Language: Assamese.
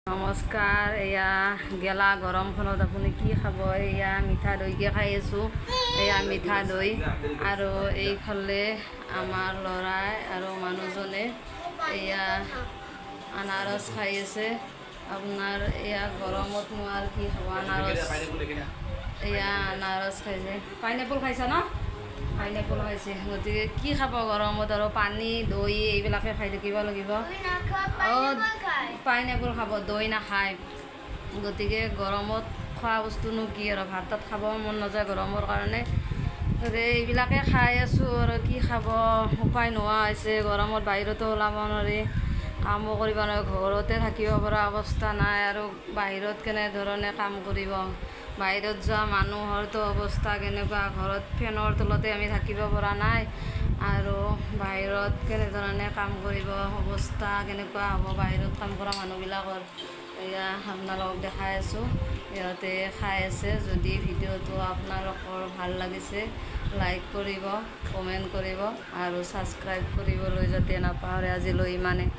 নমস্কাৰ। এয়া গেলা গৰমখনত আপুনি কি খাব? এয়া মিঠা দৈকে খাই আছোঁ। এয়া মিঠা দৈ আৰু এইফালে আমাৰ ল'ৰাই আৰু মানুহজনে এয়া আনাৰস খাই আছে। আপোনাৰ এয়া গৰমত নোৱাৰ কি খাব? আনাৰস, এয়া আনাৰস খাইছে। পাইনএপল খাইছা ন? পাইনএপল খাইছে। গতিকে কি খাব গৰমত? আৰু পানী দৈ এইবিলাকে খাই থাকিব লাগিব। পাইনএপল খাব, দৈ নাখায়। গতিকে গৰমত খোৱা বস্তুনো কি আৰু? ভাত তাত খাব মন নাযায় গৰমৰ কাৰণে। গতিকে এইবিলাকে খাই আছোঁ আৰু কি খাব? উপায় নোহোৱা হৈছে। গৰমত বাহিৰতো ওলাব নোৱাৰি, কামো কৰিব নোৱাৰি, ঘৰতে থাকিব পৰা অৱস্থা নাই আৰু বাহিৰত কেনেধৰণে কাম কৰিব? বাহিৰত যোৱা মানুহৰতো অৱস্থা কেনেকুৱা? ঘৰত ফেনৰ তলতে আমি থাকিব পৰা নাই আৰু বাহিৰত কেনেধৰণে কাম কৰিব? অৱস্থা কেনেকুৱা হ'ব বাহিৰত কাম কৰা মানুহবিলাকৰ? এয়া আপোনালোকক দেখাই আছোঁ, সিহঁতে খাই আছে। যদি ভিডিঅ'টো আপোনালোকৰ ভাল লাগিছে লাইক কৰিব, কমেণ্ট কৰিব আৰু ছাবস্ক্ৰাইব কৰিবলৈ যাতে নাপাহৰে। আজিলৈ ইমানে।